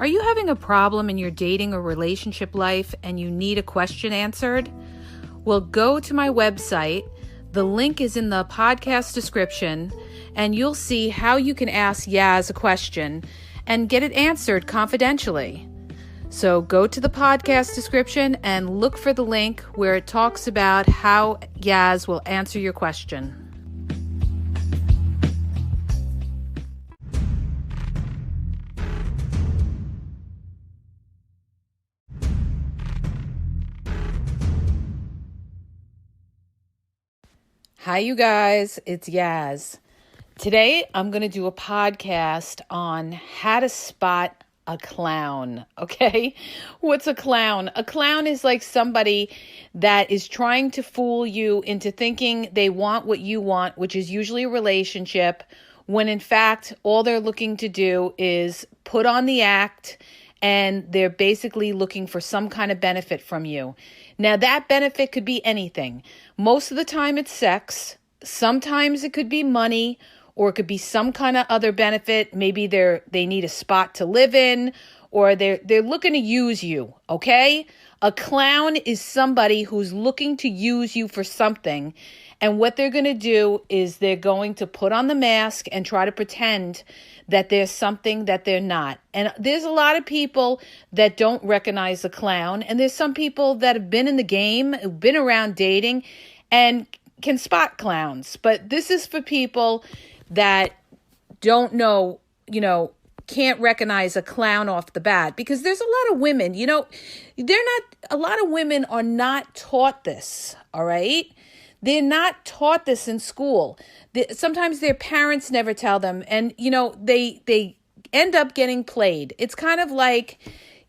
Are you having a problem in your dating or relationship life and you need a question answered? Well, go to my website. The link is in the podcast description, and you'll see how you can ask Yaz a question and get it answered confidentially. So go to the podcast description and look for the link where it talks about how Yaz will answer your question. Hi, you guys. It's Yaz. Today, I'm going to do a podcast on how to spot a clown, okay? What's a clown? A clown is like somebody that is trying to fool you into thinking they want what you want, which is usually a relationship, when in fact, all they're looking to do is put on the act, and they're basically looking for some kind of benefit from you. Now, that benefit could be anything. Most of the time, it's sex. Sometimes it could be money, or it could be some kind of other benefit. Maybe they need a spot to live in, or they're looking to use you, okay? A clown is somebody who's looking to use you for something, and what they're going to do is they're going to put on the mask and try to pretend that there's something that they're not. And there's a lot of people that don't recognize a clown, and there's some people that have been in the game, who've been around dating, and can spot clowns. But this is for people that don't know, can't recognize a clown off the bat, because there's a lot of women, a lot of women are not taught this, all right? They're not taught this in school. Sometimes their parents never tell them, and, they end up getting played. It's kind of like,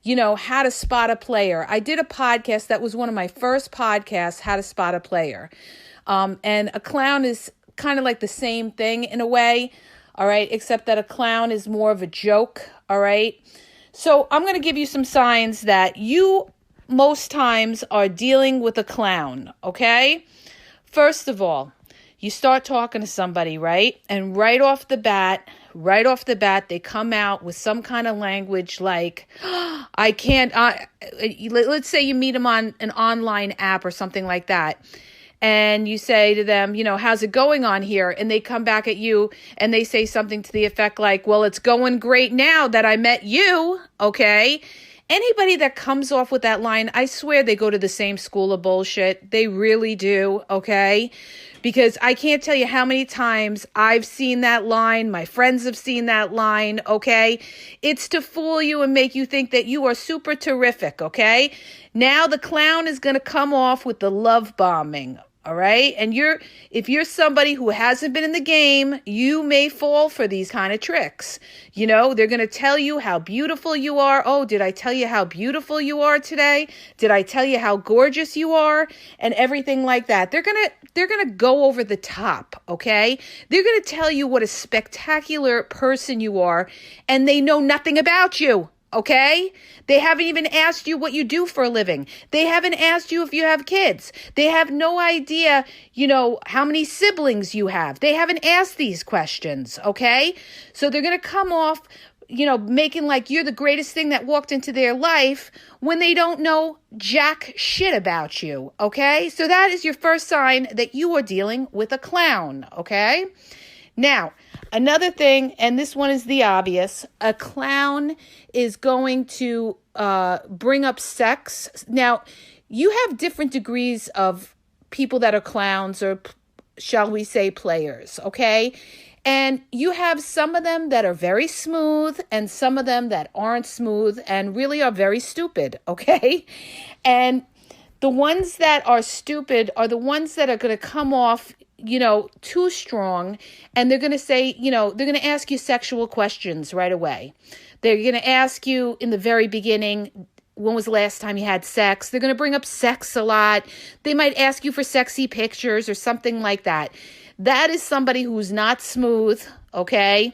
how to spot a player. I did a podcast that was one of my first podcasts, how to spot a player. And a clown is kind of like the same thing in a way, all right, except that a clown is more of a joke, all right? So I'm going to give you some signs that you most times are dealing with a clown, okay? First of all, you start talking to somebody, right? And right off the bat, they come out with some kind of language like, I can't, let's say you meet them on an online app or something like that. And you say to them, how's it going on here? And they come back at you and they say something to the effect like, well, it's going great now that I met you, okay? Anybody that comes off with that line, I swear they go to the same school of bullshit. They really do, okay? Because I can't tell you how many times I've seen that line. My friends have seen that line, okay? It's to fool you and make you think that you are super terrific, okay? Now the clown is going to come off with the love bombing, all right? And if you're somebody who hasn't been in the game, you may fall for these kind of tricks. They're going to tell you how beautiful you are. Oh, did I tell you how beautiful you are today? Did I tell you how gorgeous you are? And everything like that. They're going to go over the top, okay? They're going to tell you what a spectacular person you are, and they know nothing about you. Okay? They haven't even asked you what you do for a living. They haven't asked you if you have kids. They have no idea, how many siblings you have. They haven't asked these questions, okay? So they're going to come off, making like you're the greatest thing that walked into their life when they don't know jack shit about you, okay? So that is your first sign that you are dealing with a clown, okay? Now, another thing, and this one is the obvious, a clown is going to bring up sex. Now, you have different degrees of people that are clowns, or shall we say players, okay? And you have some of them that are very smooth and some of them that aren't smooth and really are very stupid, okay? And the ones that are stupid are the ones that are going to come off too strong, and they're going to say, they're going to ask you sexual questions right away. They're going to ask you in the very beginning, when was the last time you had sex? They're going to bring up sex a lot. They might ask you for sexy pictures or something like that. That is somebody who's not smooth, okay?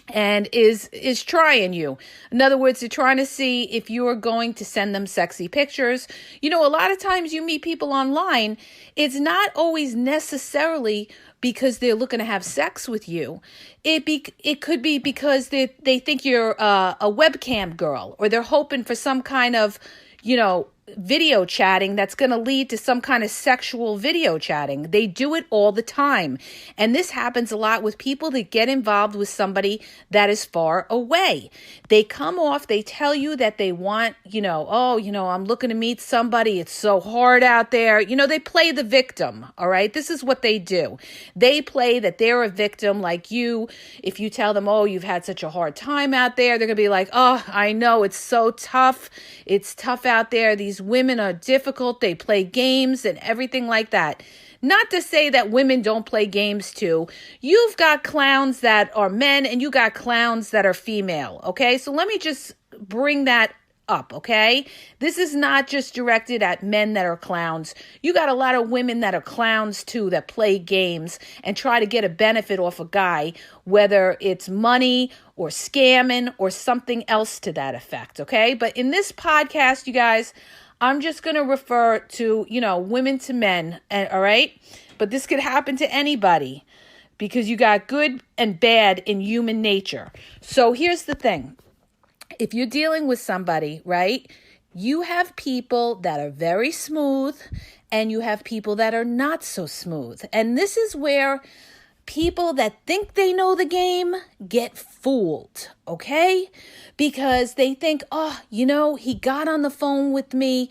And is trying you. In other words, they're trying to see if you're going to send them sexy pictures. A lot of times you meet people online, it's not always necessarily because they're looking to have sex with you. It could be because they think you're a webcam girl, or they're hoping for some kind of, video chatting that's going to lead to some kind of sexual video chatting. They do it all the time. And this happens a lot with people that get involved with somebody that is far away. They come off, they tell you that they want, I'm looking to meet somebody. It's so hard out there. They play the victim. All right. This is what they do. They play that they're a victim like you. If you tell them, oh, you've had such a hard time out there, they're going to be like, oh, I know, it's so tough. It's tough out there. These women are difficult. They play games and everything like that. Not to say that women don't play games too. You've got clowns that are men and you got clowns that are female. Okay. So let me just bring that up. Okay. This is not just directed at men that are clowns. You got a lot of women that are clowns too, that play games and try to get a benefit off a guy, whether it's money or scamming or something else to that effect. Okay. But in this podcast, you guys, I'm just going to refer to, women to men. All right. But this could happen to anybody because you got good and bad in human nature. So here's the thing. If you're dealing with somebody, right, you have people that are very smooth and you have people that are not so smooth. And this is where people that think they know the game get fooled, okay? Because they think, oh, he got on the phone with me.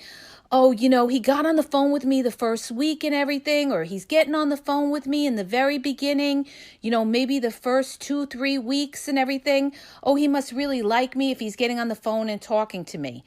Oh, he got on the phone with me the first week and everything, or he's getting on the phone with me in the very beginning, maybe the first 2-3 weeks and everything. Oh, he must really like me if he's getting on the phone and talking to me.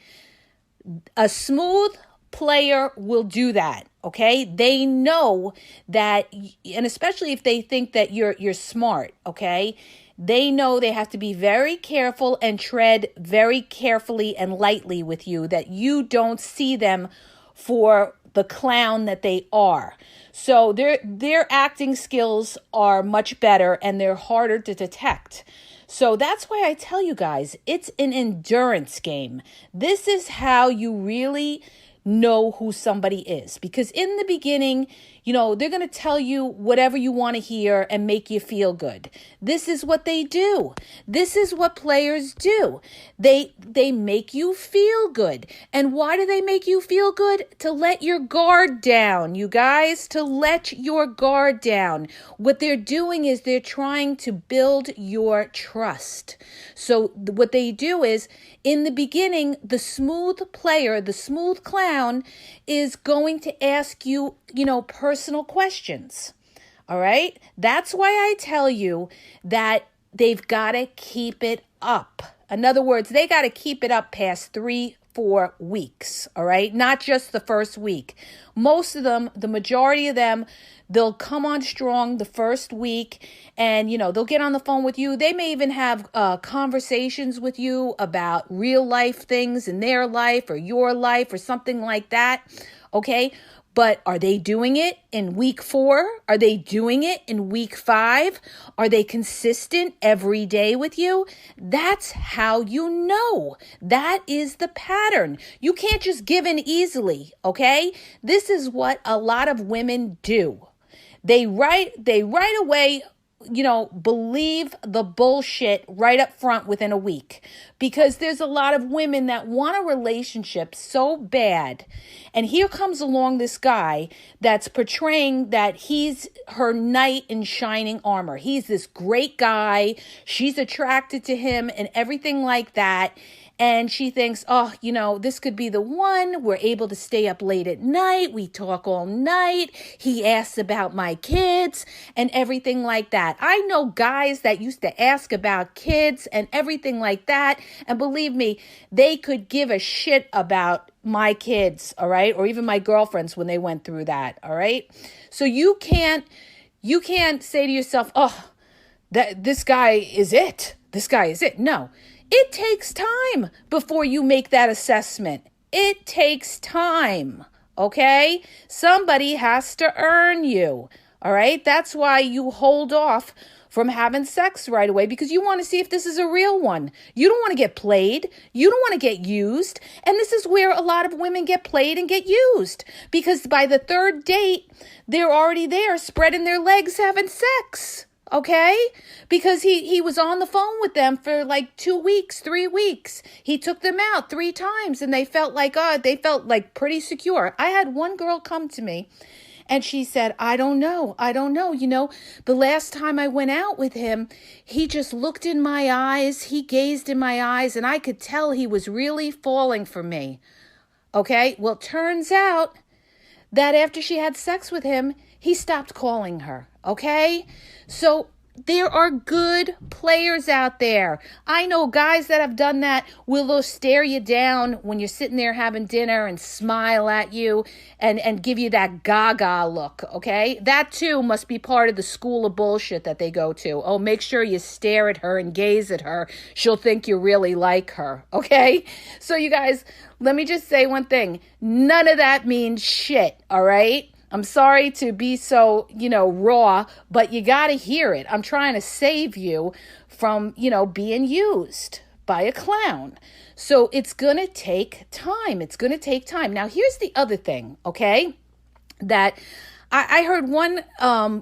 A smooth player will do that. Okay, they know that, and especially if they think that you're smart. Okay, they know they have to be very careful and tread very carefully and lightly with you, that you don't see them for the clown that they are. So their acting skills are much better and they're harder to detect. So that's why I tell you guys, it's an endurance game. This is how you really know who somebody is, because in the beginning, they're going to tell you whatever you want to hear and make you feel good. This is what they do. This is what players do. They make you feel good. And why do they make you feel good? To let your guard down, you guys, to let your guard down. What they're doing is they're trying to build your trust. So what they do is, in the beginning, the smooth player, the smooth clown, is going to ask you, personal questions. All right? That's why I tell you that they've got to keep it up. In other words, they got to keep it up past 3-4 weeks. All right? Not just the first week. Most of them, the majority of them, they'll come on strong the first week and, they'll get on the phone with you. They may even have conversations with you about real life things in their life or your life or something like that. Okay? But are they doing it in week 4? Are they doing it in week 5? Are they consistent every day with you? That's how you know. That is the pattern. You can't just give in easily, okay? This is what a lot of women do. They right away, believe the bullshit right up front within a week, because there's a lot of women that want a relationship so bad. And here comes along this guy that's portraying that he's her knight in shining armor. He's this great guy. She's attracted to him and everything like that. And she thinks, oh, this could be the one. We're able to stay up late at night. We talk all night. He asks about my kids and everything like that. I know guys that used to ask about kids and everything like that. And believe me, they could give a shit about my kids, all right? Or even my girlfriends when they went through that, all right? So you can't say to yourself, oh, this guy is it. This guy is it. No. It takes time before you make that assessment. It takes time, okay? Somebody has to earn you, All right. That's why you hold off from having sex right away, because you want to see if this is a real one. You don't want to get played. You don't want to get used. And this is where a lot of women get played and get used, because by the third date, they're already there spreading their legs having sex. Okay? Because he was on the phone with them for like 2 weeks, 3 weeks. He took them out 3 times and they felt like pretty secure. I had one girl come to me and she said, I don't know. The last time I went out with him, he just looked in my eyes. He gazed in my eyes and I could tell he was really falling for me. Okay? Well, turns out that after she had sex with him, he stopped calling her. Okay? So there are good players out there. I know guys that have done that. Will stare you down when you're sitting there having dinner and smile at you and give you that gaga look, okay? That too must be part of the school of bullshit that they go to. Oh, make sure you stare at her and gaze at her. She'll think you really like her, okay? So you guys, let me just say one thing. None of that means shit, all right? I'm sorry to be so, raw, but you got to hear it. I'm trying to save you from, being used by a clown. So it's going to take time. Now, here's the other thing, okay, that I heard one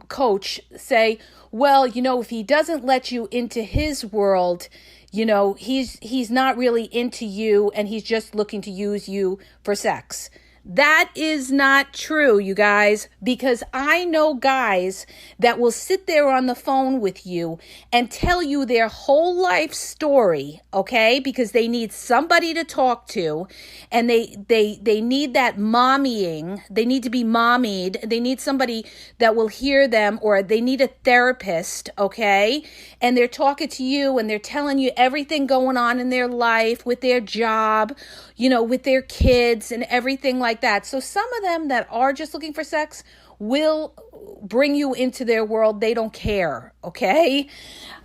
coach say, well, if he doesn't let you into his world, he's not really into you and he's just looking to use you for sex. That is not true, you guys, because I know guys that will sit there on the phone with you and tell you their whole life story, okay? Because they need somebody to talk to and they need that mommying. They need to be mommied. They need somebody that will hear them, or they need a therapist, okay? And they're talking to you and they're telling you everything going on in their life, with their job, with their kids and everything like that. So some of them that are just looking for sex will bring you into their world. They don't care, okay?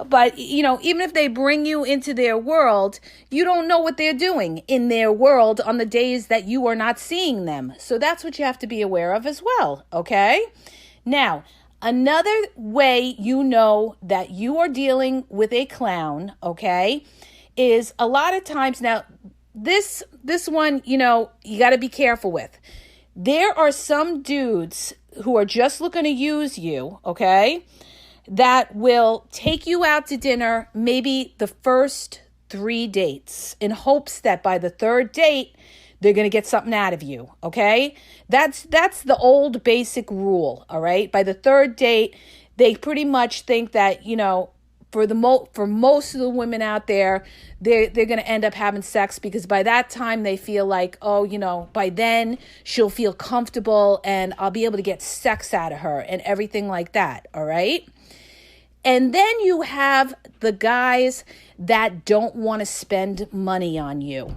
But, even if they bring you into their world, you don't know what they're doing in their world on the days that you are not seeing them. So that's what you have to be aware of as well, okay? Now, another way that you are dealing with a clown, okay, is a lot of times now, this one, you got to be careful with. There are some dudes who are just looking to use you, okay, that will take you out to dinner maybe the first 3 dates in hopes that by the third date, they're going to get something out of you, okay? That's the old basic rule, all right? By the third date, they pretty much think that, for most of the women out there, they're going to end up having sex, because by that time they feel like, by then she'll feel comfortable and I'll be able to get sex out of her and everything like that, all right? And then you have the guys that don't want to spend money on you.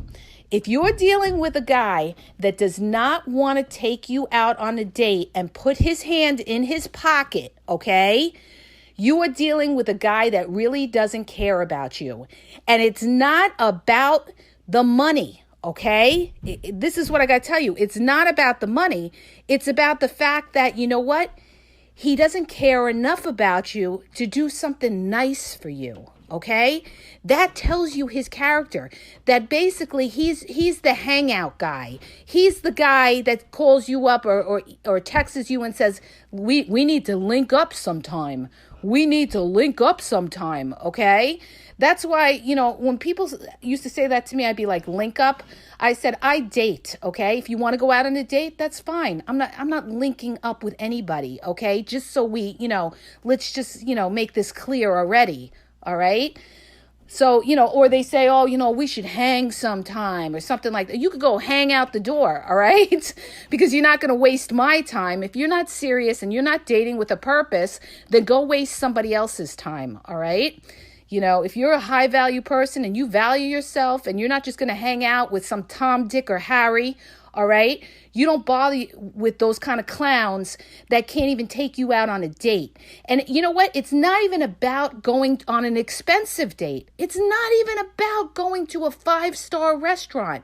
If you're dealing with a guy that does not want to take you out on a date and put his hand in his pocket, okay, you are dealing with a guy that really doesn't care about you. And it's not about the money, okay? This is what I got to tell you. It's not about the money. It's about the fact that, you know what? He doesn't care enough about you to do something nice for you, okay? That tells you his character, that basically he's the hangout guy. He's the guy that calls you up or texts you and says, we need to link up sometime. We need to link up sometime, okay? That's why, when people used to say that to me, I'd be like, link up. I said, I date, okay? If you want to go out on a date, that's fine. I'm not linking up with anybody, okay? Just so we, let's just, make this clear already, all right? So, or they say, oh, we should hang sometime or something like that. You could go hang out the door, all right? Because you're not going to waste my time. If you're not serious and you're not dating with a purpose, then go waste somebody else's time, all right? If you're a high value person and you value yourself and you're not just going to hang out with some Tom, Dick, or Harry, all right? You don't bother with those kind of clowns that can't even take you out on a date. And you know what? It's not even about going on an expensive date. It's not even about going to a 5-star restaurant.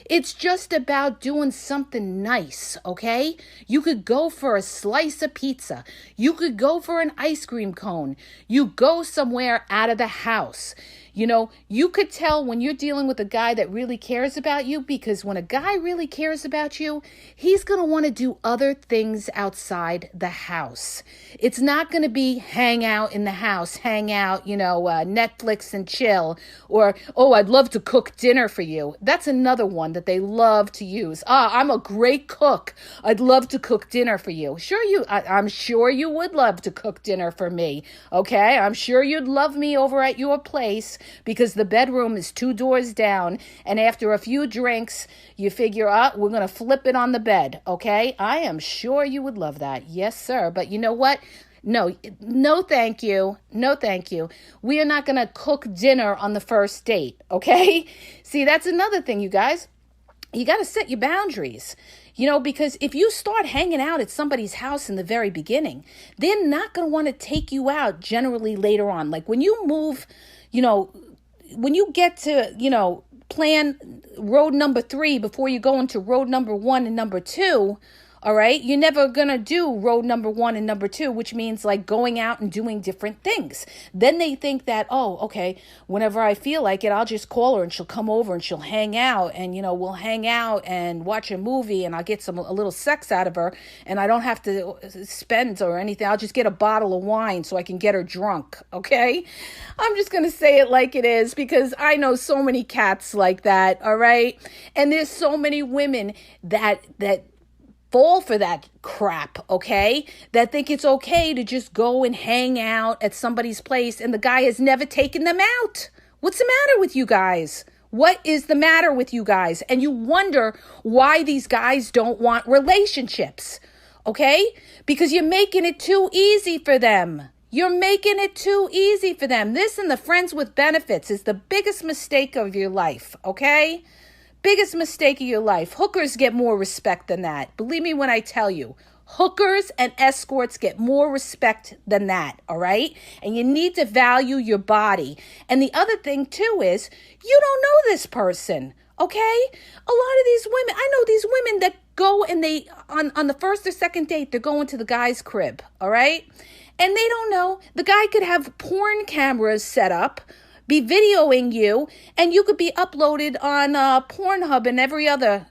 It's just about doing something nice, okay? You could go for a slice of pizza. You could go for an ice cream cone. You go somewhere out of the house. You know, you could tell when you're dealing with a guy that really cares about you, because when a guy really cares about you, he's going to want to do other things outside the house. It's not going to be hang out in the house, hang out, Netflix and chill, or, oh, I'd love to cook dinner for you. That's another one that they love to use. I'm a great cook. I'd love to cook dinner for you. I'm sure you would love to cook dinner for me. Okay. I'm sure you'd love me over at your place, because the bedroom is 2 doors down, and after a few drinks, you figure, we're going to flip it on the bed, okay? I am sure you would love that. Yes, sir. But you know what? No, thank you. No, thank you. We are not going to cook dinner on the first date, okay? See, that's another thing, you guys. You got to set your boundaries. Because if you start hanging out at somebody's house in the very beginning, they're not going to want to take you out generally later on. Like when you move, when you get to, plan road number 3 before you go into road number 1 and number 2, all right, you're never going to do road number 1 and number 2, which means like going out and doing different things. Then they think that, oh, okay, whenever I feel like it, I'll just call her and she'll come over and she'll hang out, and, we'll hang out and watch a movie, and I'll get a little sex out of her, and I don't have to spend or anything. I'll just get a bottle of wine so I can get her drunk. Okay. I'm just going to say it like it is, because I know so many cats like that. All right. And there's so many women that fall for that crap, okay? That think it's okay to just go and hang out at somebody's place, and the guy has never taken them out. What's the matter with you guys? What is the matter with you guys? And you wonder why these guys don't want relationships, okay? Because you're making it too easy for them. You're making it too easy for them. This and the friends with benefits is the biggest mistake of your life, okay? Biggest mistake of your life. Hookers get more respect than that. Believe me when I tell you. Hookers and escorts get more respect than that, all right? And you need to value your body. And the other thing, too, is you don't know this person, okay? A lot of these women, I know these women that go and they, on the first or second date, they're going to the guy's crib, all right? And they don't know. The guy could have porn cameras set up, be videoing you, and you could be uploaded on Pornhub and every other,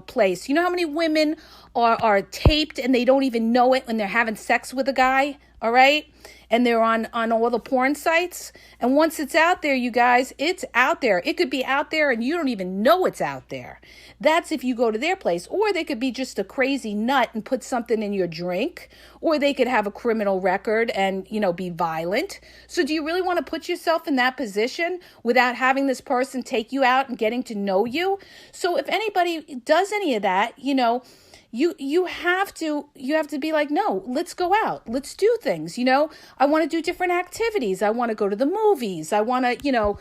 place. You know how many women are taped and they don't even know it when they're having sex with a guy, all right? And they're on all the porn sites. And once it's out there, you guys, it's out there. It could be out there and you don't even know it's out there. That's if you go to their place. Or they could be just a crazy nut and put something in your drink. Or they could have a criminal record and, be violent. So do you really want to put yourself in that position without having this person take you out and getting to know you? So if anybody does any of that, you have to be like, no, let's go out. Let's do things. I want to do different activities. I want to go to the movies. I want to,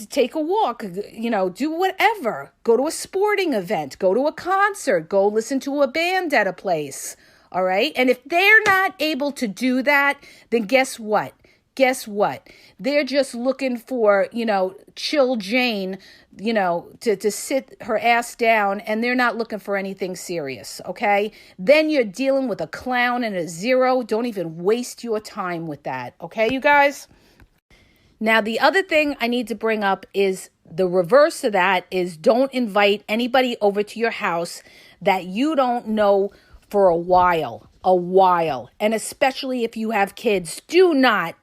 take a walk, do whatever. Go to a sporting event, go to a concert, go listen to a band at a place. All right. And if they're not able to do that, then guess what? They're just looking for, chill Jane, to sit her ass down, and they're not looking for anything serious, okay? Then you're dealing with a clown and a zero. Don't even waste your time with that, okay, you guys? Now, the other thing I need to bring up is the reverse of that is don't invite anybody over to your house that you don't know for a while. And especially if you have kids, do not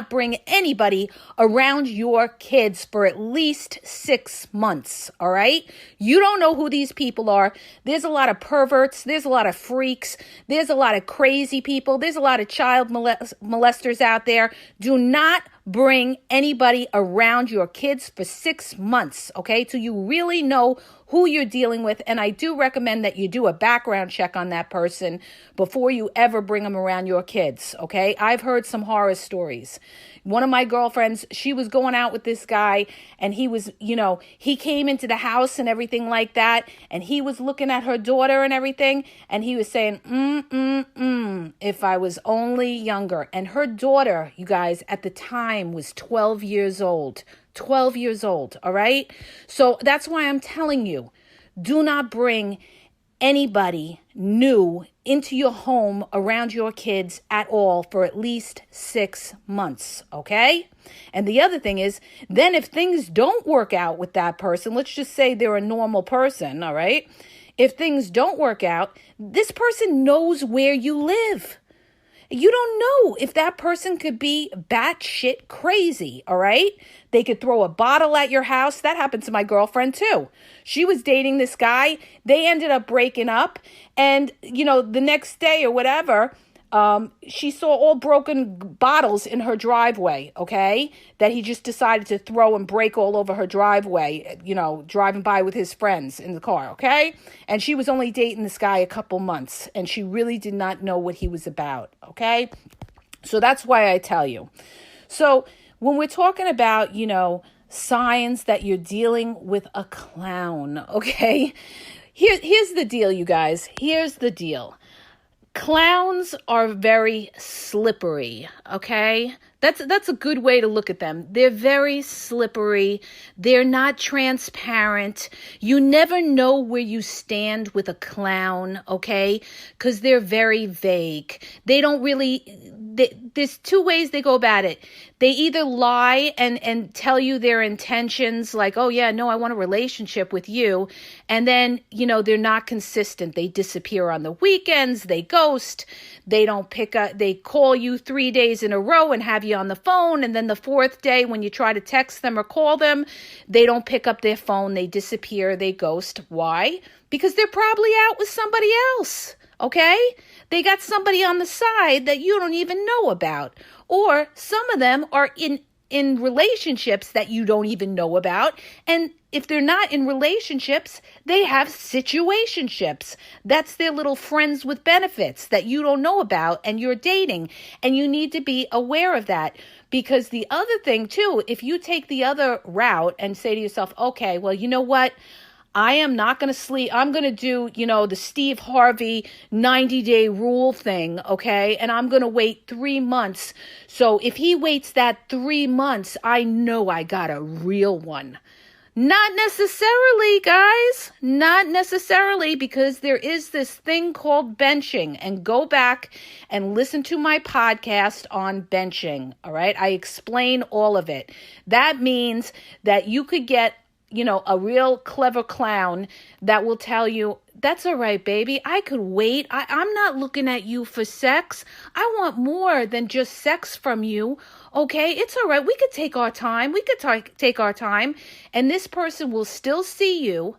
bring anybody around your kids for at least 6 months, all right? You don't know who these people are. There's a lot of perverts. There's a lot of freaks. There's a lot of crazy people. There's a lot of child molesters out there. Do not bring anybody around your kids for 6 months, okay? Till you really know who you're dealing with. And I do recommend that you do a background check on that person before you ever bring them around your kids, okay? I've heard some horror stories. One of my girlfriends, she was going out with this guy, and he was, he came into the house and everything like that, and he was looking at her daughter and everything, and he was saying, if I was only younger. And her daughter, you guys, at the time was 12 years old. 12 years old, all right? So that's why I'm telling you, do not bring anybody new into your home around your kids at all for at least 6 months, okay? And the other thing is, then if things don't work out with that person, let's just say they're a normal person, all right? If things don't work out, this person knows where you live. You don't know if that person could be batshit crazy, all right? They could throw a bottle at your house. That happened to my girlfriend too. She was dating this guy. They ended up breaking up. And, the next day or whatever, she saw all broken bottles in her driveway, okay? That he just decided to throw and break all over her driveway, driving by with his friends in the car, okay? And she was only dating this guy a couple months, and she really did not know what he was about, okay? So that's why I tell you. So when we're talking about, signs that you're dealing with a clown, okay? Here's the deal, you guys. Here's the deal. Clowns are very slippery, okay? That's a good way to look at them. They're very slippery. They're not transparent. You never know where you stand with a clown, okay? Because they're very vague. They don't really... There's two ways they go about it. They either lie and tell you their intentions, like, oh yeah, no, I want a relationship with you. And then, they're not consistent. They disappear on the weekends. They ghost. They don't pick up. They call you 3 days in a row and have you on the phone. And then the fourth day, when you try to text them or call them, they don't pick up their phone. They disappear. They ghost. Why? Because they're probably out with somebody else. Okay? They got somebody on the side that you don't even know about. Or some of them are in relationships that you don't even know about. And if they're not in relationships, they have situationships. That's their little friends with benefits that you don't know about and you're dating. And you need to be aware of that. Because the other thing too, if you take the other route and say to yourself, okay, well, you know what? I am not going to sleep. I'm going to do, the Steve Harvey 90-day rule thing, okay? And I'm going to wait 3 months. So if he waits that 3 months, I know I got a real one. Not necessarily, guys. Not necessarily, because there is this thing called benching. And go back and listen to my podcast on benching, all right? I explain all of it. That means that you could get a real clever clown that will tell you, that's all right, baby. I could wait. I'm not looking at you for sex. I want more than just sex from you. Okay, it's all right. We could take our time. We could take our time. And this person will still see you.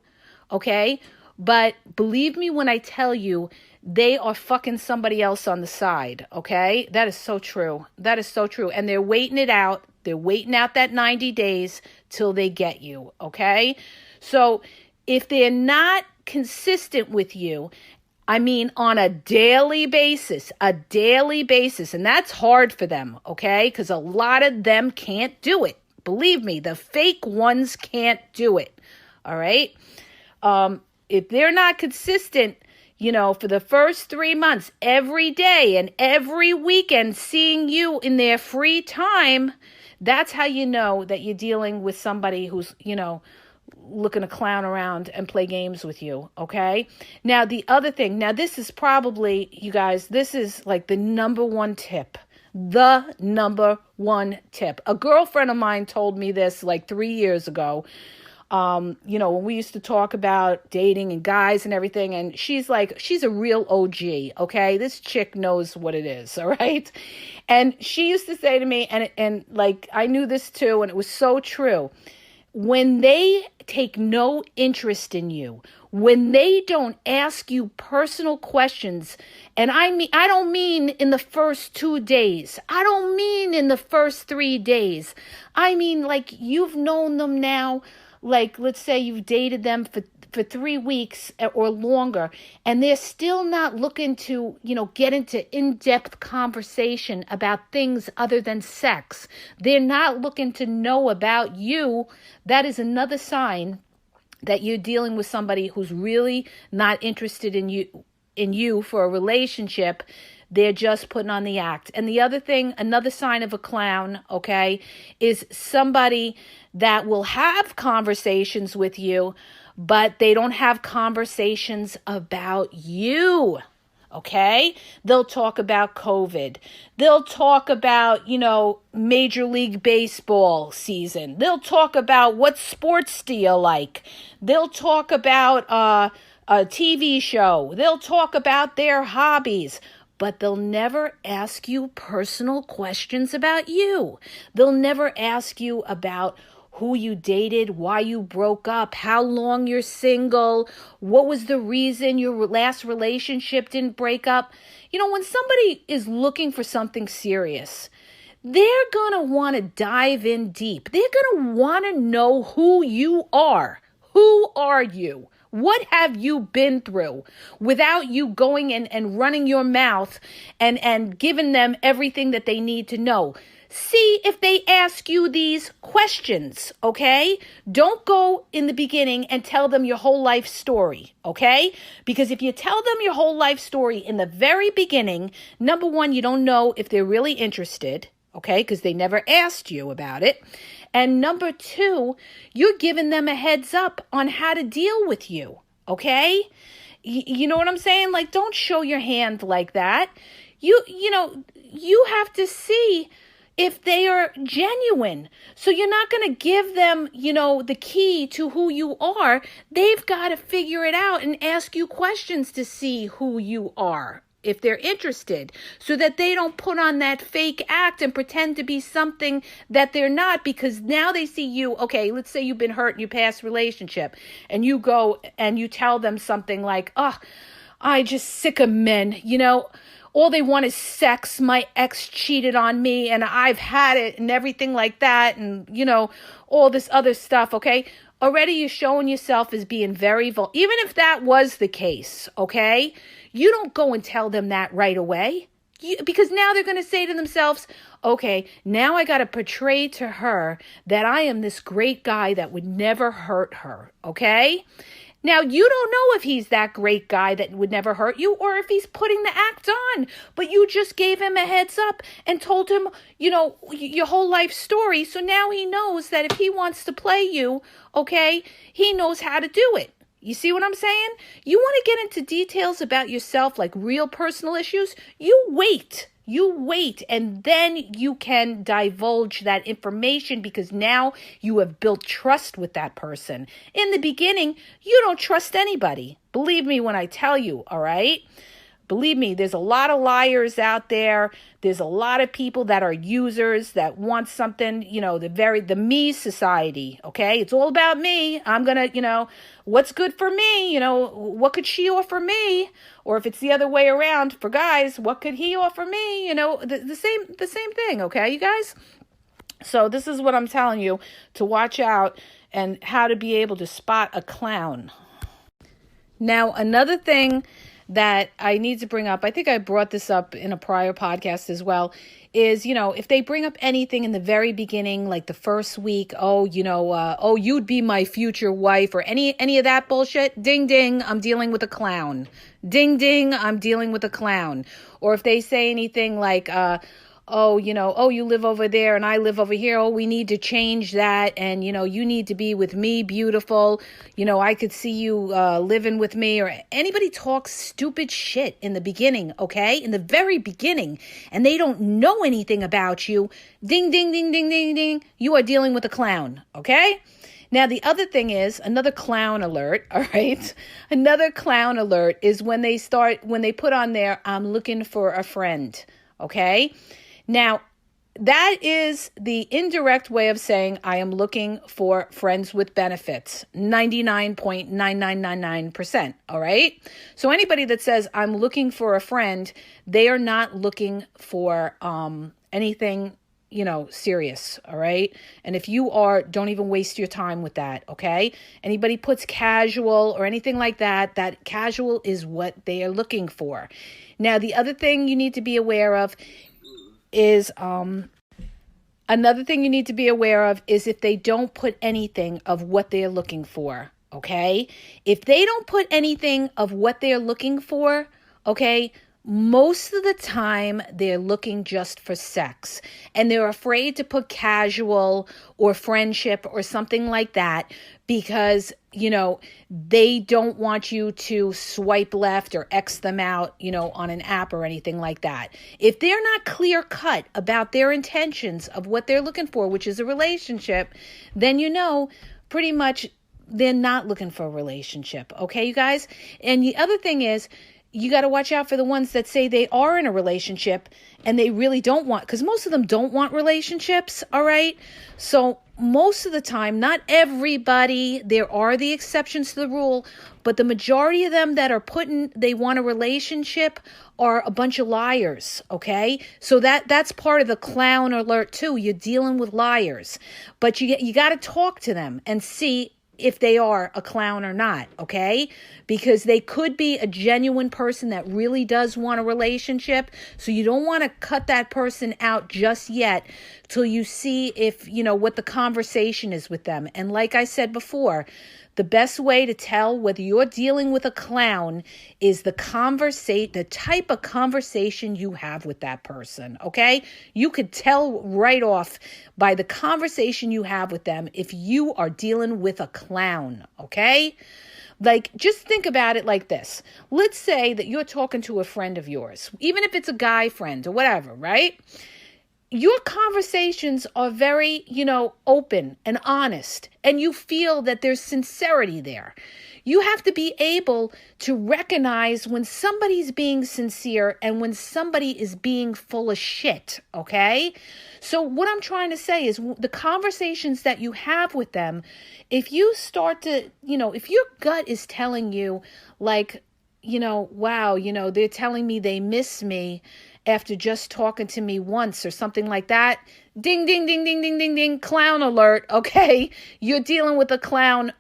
Okay, but believe me when I tell you, they are fucking somebody else on the side. Okay, that is so true. That is so true. And they're waiting it out. They're waiting out that 90 days till they get you, okay? So if they're not consistent with you, I mean on a daily basis, and that's hard for them, okay? Because a lot of them can't do it. Believe me, the fake ones can't do it, all right? If they're not consistent, for the first 3 months, every day and every weekend, seeing you in their free time, that's how you know that you're dealing with somebody who's, looking to clown around and play games with you, okay? Now, the other thing, this is probably, you guys, this is like the number one tip. The number one tip. A girlfriend of mine told me this like 3 years ago. When we used to talk about dating and guys and everything, and she's a real OG, okay? This chick knows what it is, all right? And she used to say to me, and I knew this too, and it was so true. When they take no interest in you, when they don't ask you personal questions, and I don't mean in the first 2 days. I don't mean in the first 3 days. I mean, you've known them now, let's say you've dated them for 3 weeks or longer, and they're still not looking to, get into in-depth conversation about things other than sex. They're not looking to know about you. That is another sign that you're dealing with somebody who's really not interested in you for a relationship. They're just putting on the act. And the other thing, another sign of a clown, okay, is somebody that will have conversations with you, but they don't have conversations about you. Okay, they'll talk about COVID. They'll talk about, Major League Baseball season. They'll talk about what sports do you like. They'll talk about a TV show. They'll talk about their hobbies. But they'll never ask you personal questions about you. They'll never ask you about who you dated, why you broke up, how long you're single, what was the reason your last relationship didn't break up. When somebody is looking for something serious, they're going to want to dive in deep. They're going to want to know who you are. Who are you? What have you been through without you going and running your mouth and giving them everything that they need to know? See if they ask you these questions, okay? Don't go in the beginning and tell them your whole life story, okay? Because if you tell them your whole life story in the very beginning, number one, you don't know if they're really interested, okay? Because they never asked you about it. And number two, you're giving them a heads up on how to deal with you, okay? You know what I'm saying? Like, don't show your hand like that. You have to see if they are genuine. So you're not going to give them, the key to who you are. They've got to figure it out and ask you questions to see who you are, if they're interested, so that they don't put on that fake act and pretend to be something that they're not, because now they see you. Okay, let's say you've been hurt in your past relationship and you go and you tell them something like, I just sick of men, all they want is sex. My ex cheated on me and I've had it and everything like that. And, all this other stuff. Okay. Already you're showing yourself as being very vulnerable. Even if that was the case. Okay. You don't go and tell them that right away. Because now they're going to say to themselves, okay, now I got to portray to her that I am this great guy that would never hurt her. Okay. Now, you don't know if he's that great guy that would never hurt you or if he's putting the act on, but you just gave him a heads up and told him, your whole life story. So now he knows that if he wants to play you, okay, he knows how to do it. You see what I'm saying? You want to get into details about yourself, like real personal issues? You wait, and then you can divulge that information because now you have built trust with that person. In the beginning, you don't trust anybody. Believe me when I tell you, all right? Believe me, there's a lot of liars out there. There's a lot of people that are users that want something, the me society, okay? It's all about me. I'm going to, what's good for me? What could she offer me? Or if it's the other way around for guys, what could he offer me? The same thing, okay, you guys? So this is what I'm telling you to watch out and how to be able to spot a clown. Now, another thing that I need to bring up, I think I brought this up in a prior podcast as well, is, if they bring up anything in the very beginning, like the first week, you'd be my future wife or any of that bullshit, ding, ding, I'm dealing with a clown. Ding, ding, I'm dealing with a clown. Or if they say anything like, you live over there and I live over here. Oh, we need to change that. And, you need to be with me, beautiful. I could see you living with me. Or anybody talks stupid shit in the beginning, okay? In the very beginning. And they don't know anything about you. Ding, ding, ding, ding, ding, ding. You are dealing with a clown, okay? Now, the other thing is, another clown alert, all right? Another clown alert is when they put on there, I'm looking for a friend, okay? Now, that is the indirect way of saying I am looking for friends with benefits, 99.9999%, all right? So anybody that says I'm looking for a friend, they are not looking for anything, serious, all right? And if you are, don't even waste your time with that, okay? Anybody puts casual or anything like that, that casual is what they are looking for. Now, the other thing you need to be aware of is if they don't put anything of what they're looking for, okay? If they don't put anything of what they're looking for, okay, most of the time they're looking just for sex, and they're afraid to put casual or friendship or something like that because, they don't want you to swipe left or X them out, on an app or anything like that. If they're not clear cut about their intentions of what they're looking for, which is a relationship, then pretty much they're not looking for a relationship. Okay, you guys? And the other thing is, you got to watch out for the ones that say they are in a relationship and they really don't want, because most of them don't want relationships, all right? So most of the time, not everybody, there are the exceptions to the rule, but the majority of them that are they want a relationship are a bunch of liars, okay? So that's part of the clown alert too. You're dealing with liars, but you got to talk to them and see if they are a clown or not, okay? Because they could be a genuine person that really does want a relationship. So you don't want to cut that person out just yet till you see if, what the conversation is with them. And like I said before, the best way to tell whether you're dealing with a clown is the type of conversation you have with that person, okay? You could tell right off by the conversation you have with them if you are dealing with a clown, okay? Like, just think about it like this. Let's say that you're talking to a friend of yours, even if it's a guy friend or whatever, right? Your conversations are very, open and honest, and you feel that there's sincerity there. You have to be able to recognize when somebody's being sincere and when somebody is being full of shit, okay? So what I'm trying to say is the conversations that you have with them, if you start to, if your gut is telling you like, wow, they're telling me they miss me after just talking to me once or something like that, ding, ding, ding, ding, ding, ding, ding, clown alert, okay? You're dealing with a clown,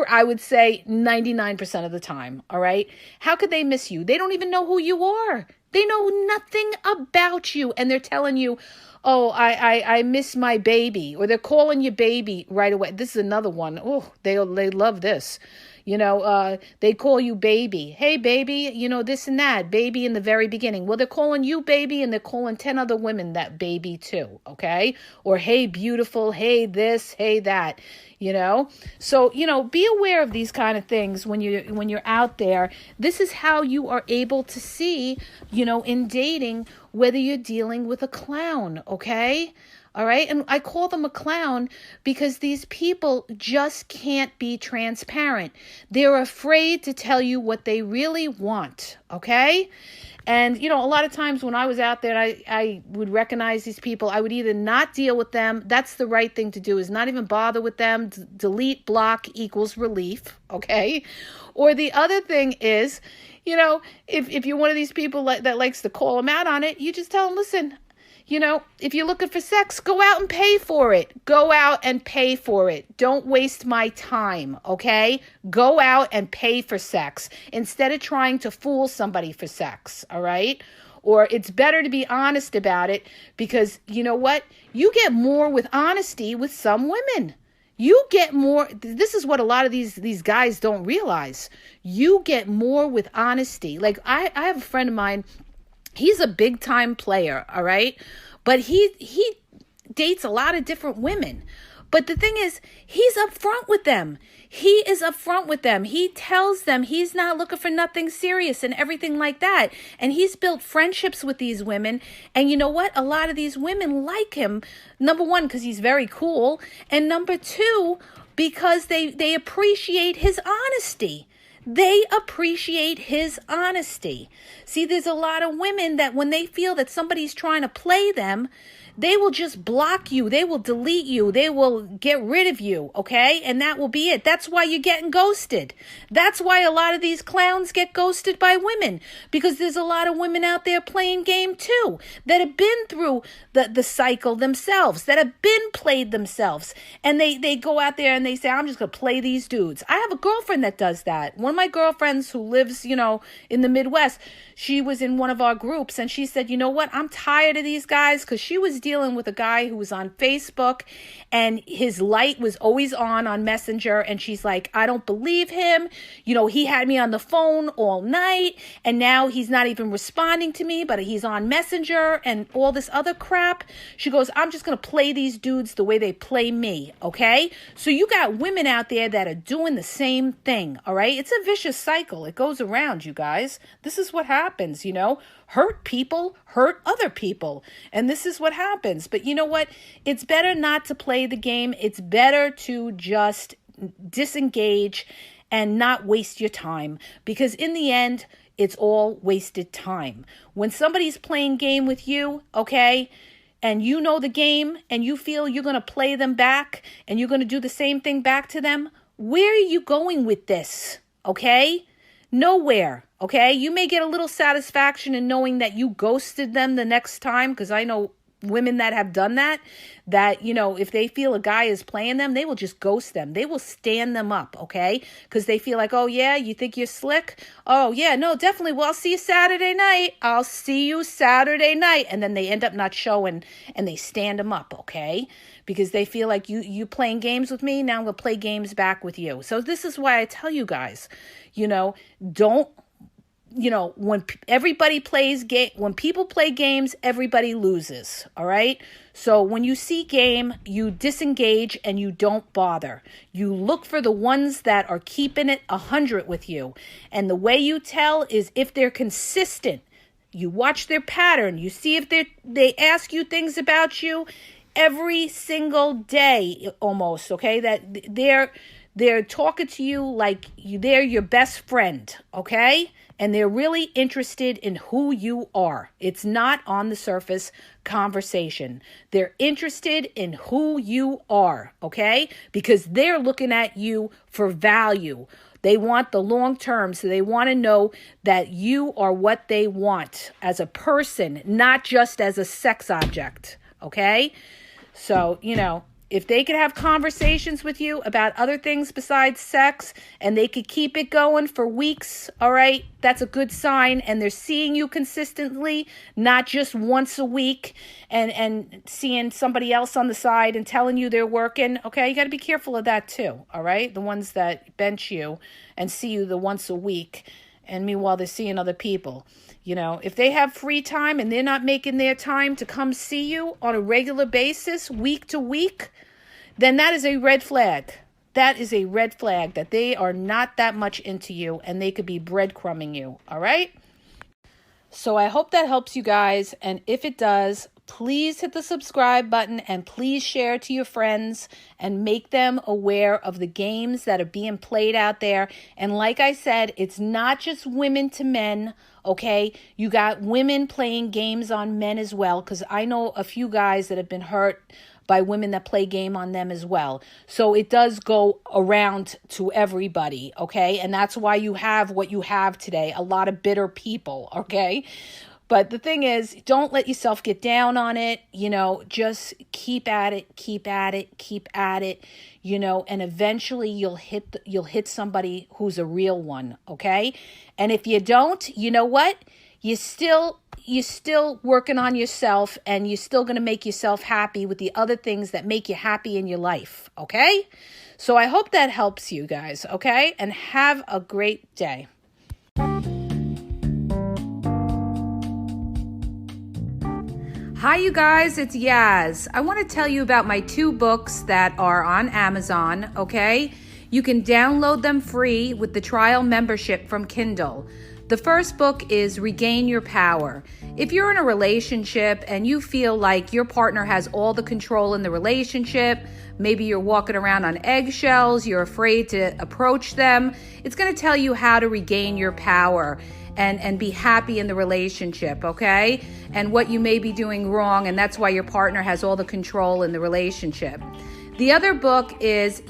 I would say 99% of the time, all right? How could they miss you? They don't even know who you are. They know nothing about you, and they're telling you, oh, I miss my baby, or they're calling you baby right away. This is another one. Oh, they love this. They call you baby. Hey, baby, this and that. Baby in the very beginning. Well, they're calling you baby, and they're calling 10 other women that baby too, okay? Or hey, beautiful, hey, this, hey, that, So, be aware of these kind of things when you're out there. This is how you are able to see, in dating, whether you're dealing with a clown, okay? All right. And I call them a clown because these people just can't be transparent. They're afraid to tell you what they really want. Okay. And, a lot of times when I was out there, I would recognize these people. I would either not deal with them. That's the right thing to do, is not even bother with them. Delete, block equals relief. Okay. Or the other thing is, if you're one of these people that likes to call them out on it, you just tell them, listen, if you're looking for sex, go out and pay for it. Go out and pay for it. Don't waste my time, okay? Go out and pay for sex instead of trying to fool somebody for sex, all right? Or it's better to be honest about it because you know what? You get more with honesty with some women. You get more. This is what a lot of these guys don't realize. You get more with honesty. Like I have a friend of mine. He's a big time player, all right? But he dates a lot of different women. But the thing is, he's upfront with them. He is upfront with them. He tells them he's not looking for nothing serious and everything like that. And he's built friendships with these women. And you know what? A lot of these women like him. Number one, because he's very cool. And number two, because they appreciate his honesty. They appreciate his honesty. See, there's a lot of women that when they feel that somebody's trying to play them, they will just block you. They will delete you. They will get rid of you, okay? And that will be it. That's why you're getting ghosted. That's why a lot of these clowns get ghosted by women, because there's a lot of women out there playing game too that have been through the cycle themselves, that have been played themselves. And they go out there and they say, I'm just going to play these dudes. I have a girlfriend that does that. One of my girlfriends who lives, in the Midwest, she was in one of our groups and she said, you know what? I'm tired of these guys, because she was dealing with a guy who was on Facebook and his light was always on Messenger. And she's like, I don't believe him. He had me on the phone all night and now he's not even responding to me, but he's on Messenger and all this other crap. She goes, I'm just going to play these dudes the way they play me. Okay. So you got women out there that are doing the same thing. All right. It's a vicious cycle. It goes around, you guys. This is what happens, hurt people hurt other people. And this is what happens. But you know what? It's better not to play the game. It's better to just disengage and not waste your time, because in the end, it's all wasted time. When somebody's playing game with you, okay, and you know the game and you feel you're going to play them back and you're going to do the same thing back to them, where are you going with this? Okay? Nowhere. Okay? You may get a little satisfaction in knowing that you ghosted them the next time, because I know women that have done that, if they feel a guy is playing them, they will just ghost them. They will stand them up, okay? Because they feel like, oh, yeah, you think you're slick? Oh, yeah, no, definitely. Well, I'll see you Saturday night. I'll see you Saturday night. And then they end up not showing and they stand them up, okay? Because they feel like you playing games with me, now I'm going to play games back with you. So this is why I tell you guys, don't, when when people play games, everybody loses. All right. So when you see game, you disengage and you don't bother. You look for the ones that are keeping it 100 with you. And the way you tell is if they're consistent. You watch their pattern. You see if they ask you things about you every single day almost. Okay. That they're talking to you like they're your best friend. Okay. And they're really interested in who you are. It's not on the surface conversation. They're interested in who you are, okay? Because they're looking at you for value. They want the long term, so they want to know that you are what they want as a person, not just as a sex object, okay? So, if they could have conversations with you about other things besides sex and they could keep it going for weeks, all right, that's a good sign. And they're seeing you consistently, not just once a week and seeing somebody else on the side and telling you they're working. Okay, you got to be careful of that too, all right? The ones that bench you and see you the once a week and meanwhile they're seeing other people. If they have free time and they're not making their time to come see you on a regular basis, week to week, then that is a red flag. That is a red flag that they are not that much into you and they could be breadcrumbing you. All right. So I hope that helps you guys. And if it does, please hit the subscribe button and please share to your friends and make them aware of the games that are being played out there. And like I said, it's not just women to men. Okay, you got women playing games on men as well, because I know a few guys that have been hurt by women that play game on them as well. So it does go around to everybody, okay? And that's why you have what you have today, a lot of bitter people, okay? But the thing is, don't let yourself get down on it, just keep at it, and eventually you'll hit somebody who's a real one, okay? And if you don't, you know what? You're still working on yourself and you're still going to make yourself happy with the other things that make you happy in your life, okay? So I hope that helps you guys, okay? And have a great day. Hi, you guys, it's Yaz. I want to tell you about my 2 books that are on Amazon, okay? You can download them free with the trial membership from Kindle. The first book is Regain Your Power. If you're in a relationship and you feel like your partner has all the control in the relationship, maybe you're walking around on eggshells, you're afraid to approach them, it's going to tell you how to regain your power and be happy in the relationship, okay? And what you may be doing wrong, and that's why your partner has all the control in the relationship. The other book is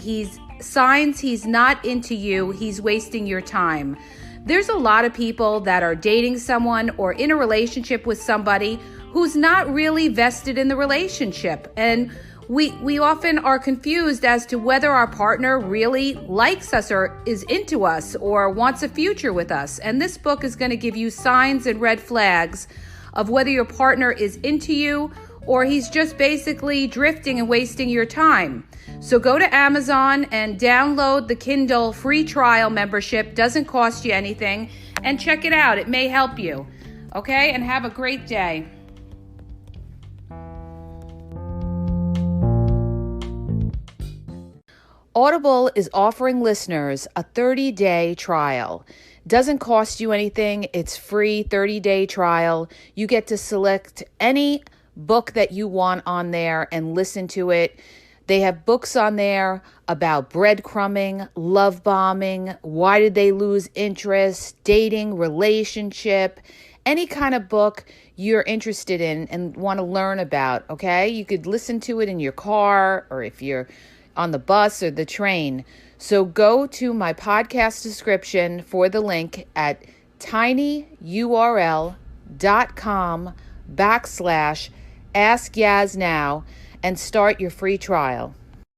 Signs He's Not Into You, He's Wasting Your Time. There's a lot of people that are dating someone or in a relationship with somebody who's not really vested in the relationship. And we often are confused as to whether our partner really likes us or is into us or wants a future with us. And this book is going to give you signs and red flags of whether your partner is into you or he's just basically drifting and wasting your time. So go to Amazon and download the Kindle free trial membership. Doesn't cost you anything. And check it out. It may help you. Okay? And have a great day. Audible is offering listeners a 30-day trial. Doesn't cost you anything. It's free 30-day trial. You get to select any book that you want on there and listen to it. They have books on there about breadcrumbing, love bombing, why did they lose interest, dating, relationship, any kind of book you're interested in and want to learn about, okay? You could listen to it in your car or if you're on the bus or the train. So go to my podcast description for the link at tinyurl.com/AskYazNow and start your free trial.